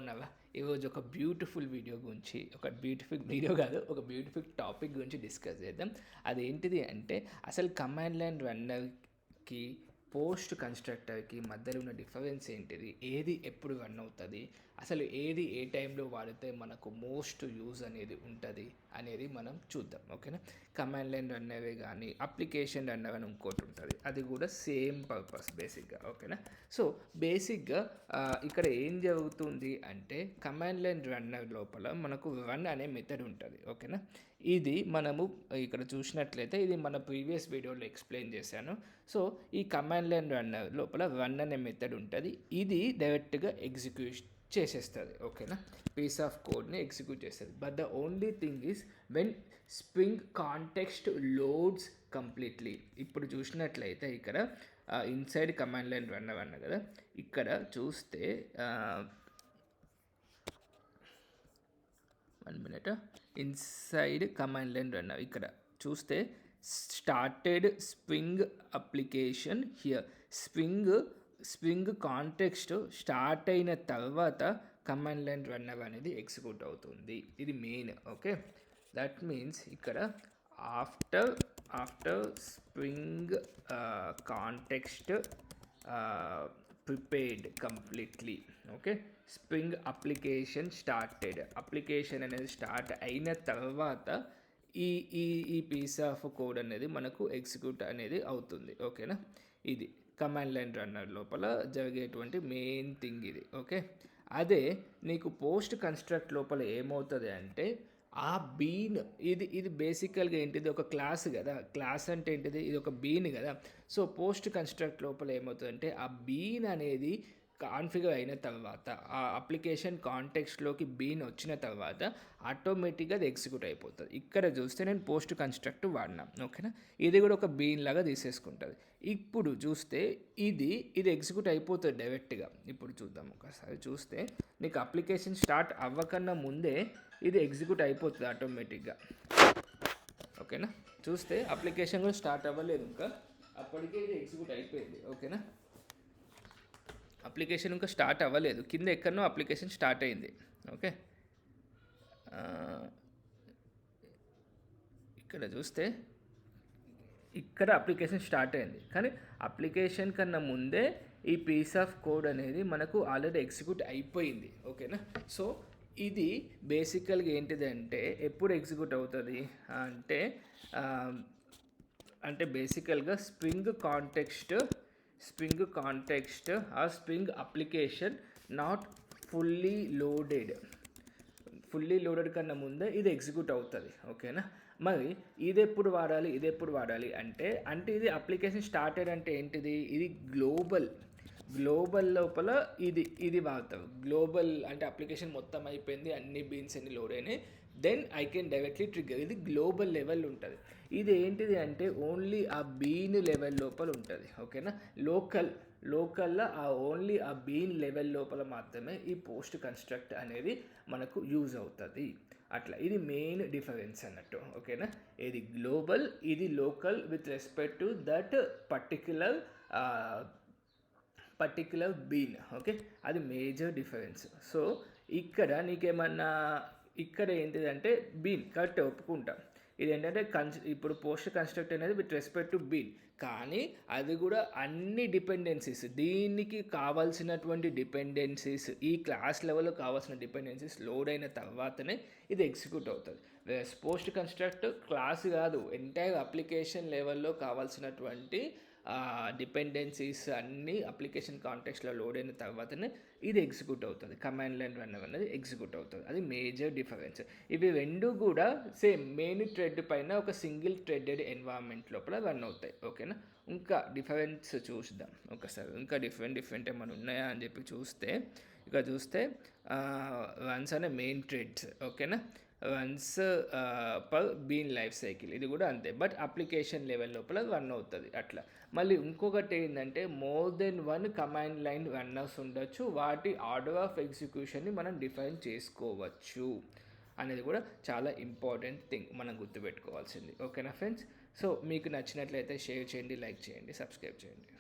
బాగున్నావా? ఈరోజు ఒక బ్యూటిఫుల్ వీడియో గురించి ఒక బ్యూటిఫుల్ టాపిక్ గురించి డిస్కస్ చేద్దాం. అదేంటిది అంటే అసలు కమాండ్ లైన్ రన్నర్కి పోస్ట్ కన్స్ట్రక్టర్కి మధ్యలో ఉన్న డిఫరెన్స్ ఏంటిది, ఏది ఎప్పుడు రన్ అవుతుంది, అసలు ఏది ఏ టైంలో వాడితే మనకు మోస్ట్ యూజ్ అనేది ఉంటుంది అనేది మనం చూద్దాం. ఓకేనా? కమాండ్ లైన్ రన్నరే కానీ అప్లికేషన్ రన్నర్ అని ఇంకోటి ఉంటుంది, అది కూడా సేమ్ పర్పస్ బేసిక్గా. ఓకేనా? సో బేసిక్గా ఇక్కడ ఏం జరుగుతుంది అంటే కమాండ్ లైన్ రన్నర్ లోపల మనకు రన్ అనే మెథడ్ ఉంటుంది. ఓకేనా? ఇది మనము ఇక్కడ చూసినట్లయితే ఇది మన ప్రీవియస్ వీడియోలో ఎక్స్ప్లెయిన్ చేశాను. సో ఈ కమాండ్ లైన్ రన్నర్ లోపల రన్ అనే మెథడ్ ఉంటుంది. ఇది డైరెక్ట్గా ఎగ్జిక్యూట్ చేసేస్తుంది. ఓకేనా? పీస్ ఆఫ్ కోడ్ని ఎగ్జిక్యూట్ చేస్తుంది. But the only thing is when spring context loads completely. ఇప్పుడు చూసినట్లయితే ఇక్కడ ఇన్సైడ్ కమాండ్ లైన్ రన్నర్ అన్న కదా, ఇక్కడ చూస్తే 1 minute inside command line runner ఇక్కడ చూస్తే started spring application here. Spring context start అయిన తర్వాత కమాండ్ లైన్ రన్నర్ అనేది ఎగ్జిక్యూట్ అవుతుంది. ఇది మెయిన్. ఓకే, దట్ మీన్స్ ఇక్కడ after spring context prepared completely. Okay, spring application అనేది స్టార్ట్ అయిన తర్వాత ఈ ఈ ఈ పీస్ ఆఫ్ కోడ్ అనేది మనకు ఎగ్జిక్యూట్ అనేది అవుతుంది. ఓకేనా? ఇది కమాండ్ లైన్ రన్నర్ లోపల జరిగేటువంటి మెయిన్ థింగ్ ఇది. ఓకే, అదే నీకు పోస్ట్ కన్స్ట్రక్ట్ లోపల ఏమవుతుంది అంటే ఆ బీన్ ఇది బేసికల్గా ఏంటిది, ఒక క్లాస్ కదా. క్లాస్ అంటే ఏంటిది, ఇది ఒక బీన్ కదా. సో పోస్ట్ కన్స్ట్రక్ట్ లోపల ఏమవుతుందంటే ఆ బీన్ అనేది కాన్ఫిగర్ అయిన తర్వాత, ఆ అప్లికేషన్ కాంటెక్స్ట్లోకి బీన్ వచ్చిన తర్వాత ఆటోమేటిక్గా అది ఎగ్జిక్యూట్ అయిపోతుంది. ఇక్కడ చూస్తే నేను పోస్ట్ కన్స్ట్రక్ట్ వాడినా. ఓకేనా? ఇది కూడా ఒక బీన్ లాగా తీసేసుకుంటుంది. ఇప్పుడు చూస్తే ఇది ఎగ్జిక్యూట్ అయిపోతుంది డైరెక్ట్గా. ఇప్పుడు చూద్దాం ఒకసారి. చూస్తే నీకు అప్లికేషన్ స్టార్ట్ అవ్వకన్నా ముందే ఇది ఎగ్జిక్యూట్ అయిపోతుంది ఆటోమేటిక్గా. ఓకేనా? చూస్తే అప్లికేషన్ కూడా స్టార్ట్ అవ్వలేదు ఇంకా, అప్పటికే ఇది ఎగ్జిక్యూట్ అయిపోయింది. ఓకేనా? అప్లికేషన్ ఇంకా స్టార్ట్ అవ్వలేదు, కింద ఎక్కడనో అప్లికేషన్ స్టార్ట్ అయింది. ఓకే, ఇక్కడ చూస్తే ఇక్కడ అప్లికేషన్ స్టార్ట్ అయింది, కానీ అప్లికేషన్ కన్నా ముందే ఈ పీస్ ఆఫ్ కోడ్ అనేది మనకు ఆల్రెడీ ఎగ్జిక్యూట్ అయిపోయింది. ఓకేనా? సో ఇది బేసికల్గా ఏంటిది అంటే ఎప్పుడు ఎగ్జిక్యూట్ అవుతుంది అంటే బేసికల్గా స్ప్రింగ్ కాంటెక్స్ట్ ఆ spring application not fully loaded కన్నా ముందే ఇది ఎగ్జిక్యూట్ అవుతుంది. ఓకేనా? మరి ఇది ఎప్పుడు వాడాలి అంటే ఇది అప్లికేషన్ స్టార్టెడ్ అంటే ఏంటిది, ఇది గ్లోబల్ లోపల ఇది వాడతారు. గ్లోబల్ అంటే అప్లికేషన్ మొత్తం అయిపోయింది, అన్ని బీన్స్ అన్ని లోడ్ అయినాయి, then I can directly trigger. ఇది గ్లోబల్ లెవెల్ ఉంటుంది. ఇది ఏంటిది అంటే ఓన్లీ ఆ బీన్ లెవెల్ లోపల ఉంటుంది. ఓకేనా? లోకల్లో ఓన్లీ ఆ బీన్ లెవెల్ లోపల మాత్రమే ఈ పోస్ట్ కన్స్ట్రక్ట్ అనేది మనకు యూజ్ అవుతుంది. అట్లా ఇది మెయిన్ డిఫరెన్స్ అన్నట్టు. ఓకేనా? ఇది గ్లోబల్, ఇది local with respect to that particular bean. Okay, అది మేజర్ డిఫరెన్స్. సో ఇక్కడ నీకేమన్నా ఇక్కడ ఏంటిదంటే బీన్ కరెక్ట్ ఒప్పుకుంటాం. ఇది ఏంటంటే ఇప్పుడు పోస్ట్ కన్స్ట్రక్ట్ అనేది విత్ రెస్పెక్ట్ టు బీన్, కానీ అది కూడా అన్ని డిపెండెన్సీస్, దీనికి కావాల్సినటువంటి డిపెండెన్సీస్, ఈ క్లాస్ లెవెల్లో కావాల్సిన డిపెండెన్సీస్ లోడ్ అయిన తర్వాతనే ఇది ఎగ్జిక్యూట్ అవుతుంది. పోస్ట్ కన్స్ట్రక్ట్ క్లాస్ కాదు, ఎంటైర్ అప్లికేషన్ లెవెల్లో కావాల్సినటువంటి డిపెండెన్సీస్ అన్నీ అప్లికేషన్ కాంటెక్స్ట్లో లోడ్ అయిన తర్వాతనే ఇది ఎగ్జిక్యూట్ అవుతుంది. కమాండ్ లైన్ రన్నర్ అనేది ఎగ్జిక్యూట్ అవుతుంది. అది మేజర్ డిఫరెన్స్. ఇవి రెండు కూడా సేమ్ మెయిన్ థ్రెడ్ పైన ఒక సింగిల్ థ్రెడెడ్ ఎన్వైరన్మెంట్ లోపల రన్ అవుతాయి. ఓకేనా? ఇంకా డిఫరెన్స్ చూద్దాం ఒకసారి. ఇంకా డిఫరెంట్ ఏమైనా ఉన్నాయా అని చెప్పి చూస్తే ఇక చూస్తే రన్స్ అనే మెయిన్ థ్రెడ్స్. ఓకేనా? Runs per bean life cycle, ఇది కూడా అంతే, బట్ అప్లికేషన్ లెవెల్ లోపల రన్ అవుతుంది. అట్లా మళ్ళీ ఇంకొకటి ఏంటంటే more than 1 command line runners ఉండొచ్చు, వాటి ఆర్డర్ ఆఫ్ ఎగ్జిక్యూషన్ని మనం డిఫైన్ చేసుకోవచ్చు అనేది కూడా చాలా ఇంపార్టెంట్ థింగ్ మనం గుర్తుపెట్టుకోవాల్సింది. ఓకేనా ఫ్రెండ్స్? సో మీకు నచ్చినట్లయితే షేర్ చేయండి, లైక్ చేయండి, సబ్స్క్రైబ్ చేయండి.